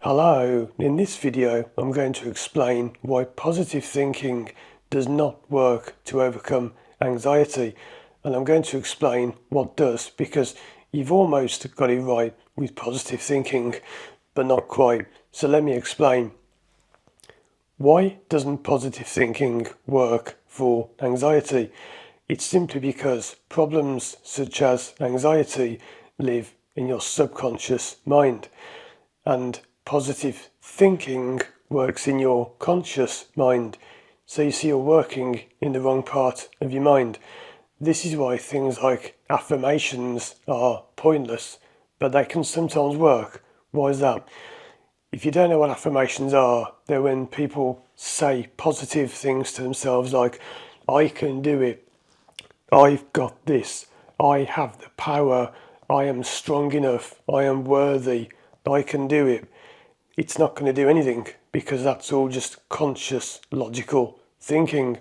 Hello, in this video I'm going to explain why positive thinking does not work to overcome anxiety, and I'm going to explain what does, because you've almost got it right with positive thinking but not quite. So let me explain. Why doesn't positive thinking work for anxiety? It's simply because problems such as anxiety live in your subconscious mind, and positive thinking works in your conscious mind. So you see, you're working in the wrong part of your mind. This is why things like affirmations are pointless, but they can sometimes work. Why is that? If you don't know what affirmations are, they're when people say positive things to themselves like, I can do it, I've got this, I have the power, I am strong enough, I am worthy, I can do it. It's not going to do anything, because that's all just conscious, logical thinking.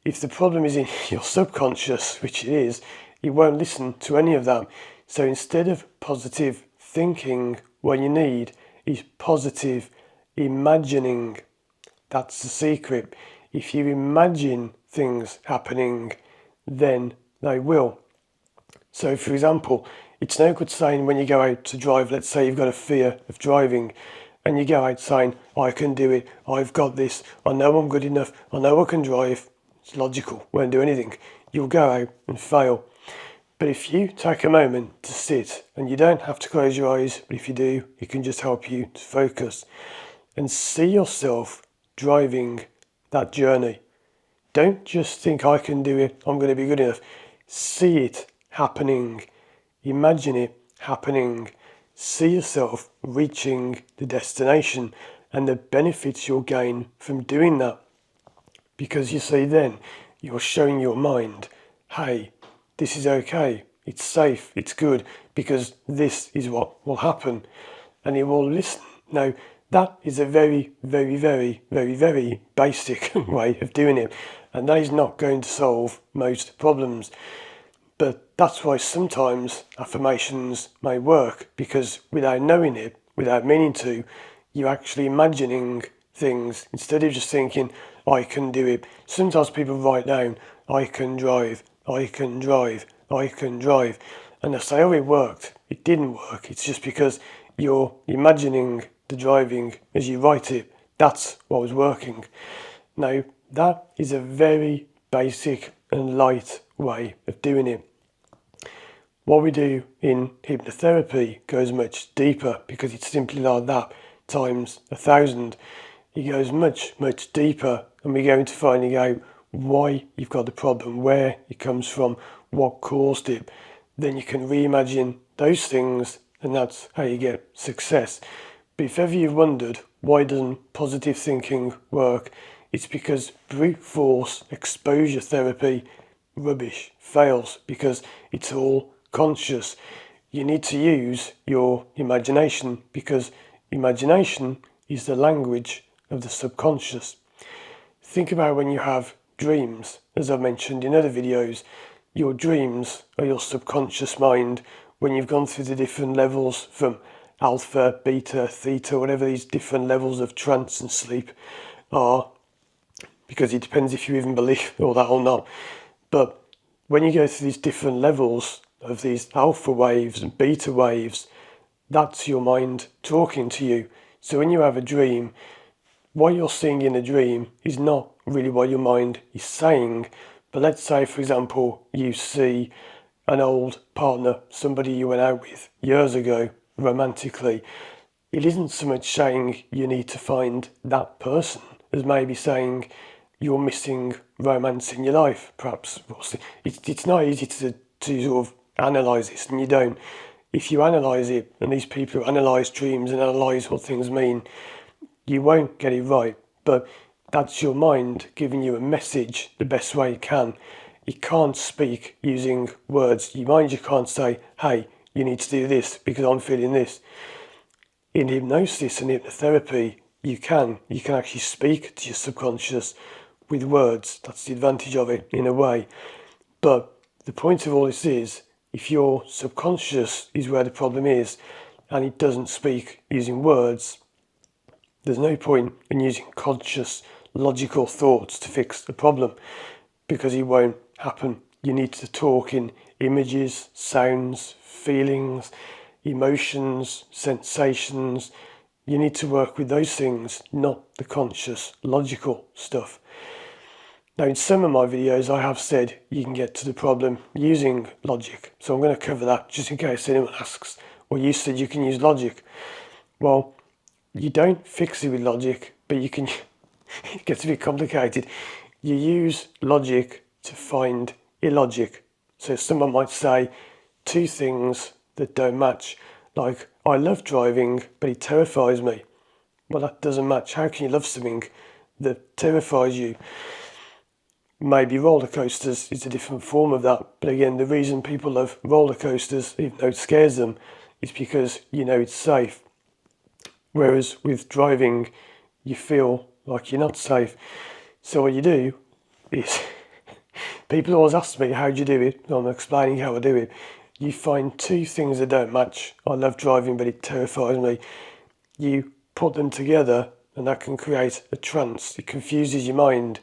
If the problem is in your subconscious, which it is, you won't listen to any of that. So instead of positive thinking, what you need is positive imagining. That's the secret. If you imagine things happening, then they will. So, for example, it's no good saying when you go out to drive, let's say you've got a fear of driving, and you go out saying, I can do it, I've got this, I know I'm good enough, I know I can drive. It's logical, won't do anything. You'll go out and fail. But if you take a moment to sit, and you don't have to close your eyes, but if you do, it can just help you to focus and see yourself driving that journey. Don't just think, I can do it, I'm going to be good enough. See it happening. Imagine it happening. See yourself reaching the destination and the benefits you'll gain from doing that. Because you see, then you're showing your mind, hey, this is okay, it's safe, it's good, because this is what will happen. And it will listen. Now, that is a very, very, very, very, very basic way of doing it. And that is not going to solve most problems. But that's why sometimes affirmations may work, because without knowing it, without meaning to, you're actually imagining things instead of just thinking, I can do it. Sometimes people write down, I can drive, I can drive, I can drive. And they say, oh, it worked. It didn't work. It's just because you're imagining the driving as you write it. That's what was working. Now, that is a very basic and light way of doing it. What we do in hypnotherapy goes much deeper, because it's simply like that times 1,000. It goes much, much deeper, and we're going to finding out why you've got the problem, where it comes from, what caused it. Then you can reimagine those things, and that's how you get success. But if ever you've wondered why doesn't positive thinking work, it's because brute force exposure therapy, rubbish, fails, because it's all conscious. You need to use your imagination, because imagination is the language of the subconscious. Think about when you have dreams. As I've mentioned in other videos, your dreams are your subconscious mind. When you've gone through the different levels from alpha, beta, theta, whatever these different levels of trance and sleep are, because it depends if you even believe all that or not. But when you go through these different levels of these alpha waves and beta waves, that's your mind talking to you. So when you have a dream, what you're seeing in a dream is not really what your mind is saying. But let's say, for example, you see an old partner, somebody you went out with years ago, romantically. It isn't so much saying you need to find that person as maybe saying you're missing romance in your life, perhaps. It's not easy to sort of analyse this, and you don't. If you analyse it, and these people who analyse dreams and analyse what things mean, you won't get it right. But that's your mind giving you a message the best way it can. You can't speak using words. Your mind, you can't say, hey, you need to do this because I'm feeling this. In hypnosis and hypnotherapy, you can actually speak to your subconscious with words. That's the advantage of it in a way. But the point of all this is, if your subconscious is where the problem is, and he doesn't speak using words, there's no point in using conscious, logical thoughts to fix the problem, because it won't happen. You need to talk in images, sounds, feelings, emotions, sensations. You need to work with those things, not the conscious, logical stuff. Now, in some of my videos, I have said you can get to the problem using logic. So I'm going to cover that just in case anyone asks, well, you said you can use logic. Well, you don't fix it with logic, but you can, it gets a bit complicated. You use logic to find illogic. So someone might say two things that don't match, like, I love driving, but it terrifies me. Well, that doesn't match. How can you love something that terrifies you? Maybe roller coasters is a different form of that. But again, the reason people love roller coasters, even though it scares them, is because you know it's safe. Whereas with driving, you feel like you're not safe. So what you do is, people always ask me, how do you do it? I'm explaining how I do it. You find two things that don't match. I love driving, but it terrifies me. You put them together, and that can create a trance. It confuses your mind.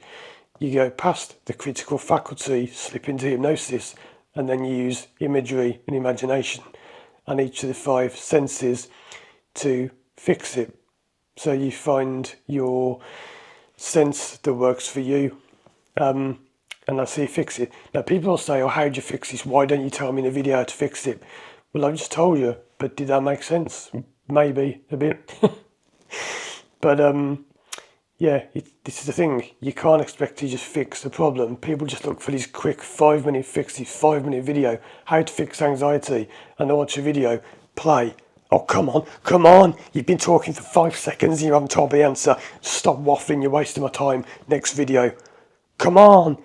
You go past the critical faculty, slip into hypnosis, and then you use imagery and imagination and each of the five senses to fix it. So you find your sense that works for you, and that's how you fix it. Now, people will say, oh, how do you fix this? Why don't you tell me in a video how to fix it? Well, I just told you, but did that make sense? Maybe a bit. But yeah, this is the thing. You can't expect to just fix the problem. People just look for this quick 5-minute fix, this 5-minute video, how to fix anxiety, and they watch a video, play. Oh, come on. You've been talking for 5 seconds and you haven't told me the answer. Stop waffling, you're wasting my time. Next video. Come on.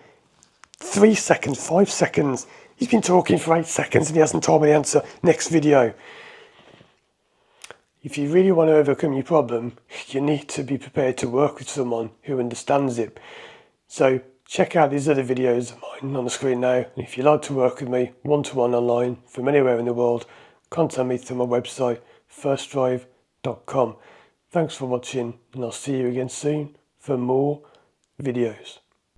3 seconds, 5 seconds. He's been talking for 8 seconds and he hasn't told me the answer. Next video. If you really want to overcome your problem, you need to be prepared to work with someone who understands it. So check out these other videos of mine on the screen now. And if you'd like to work with me one-to-one online from anywhere in the world, contact me through my website, firstdrive.com. Thanks for watching, and I'll see you again soon for more videos.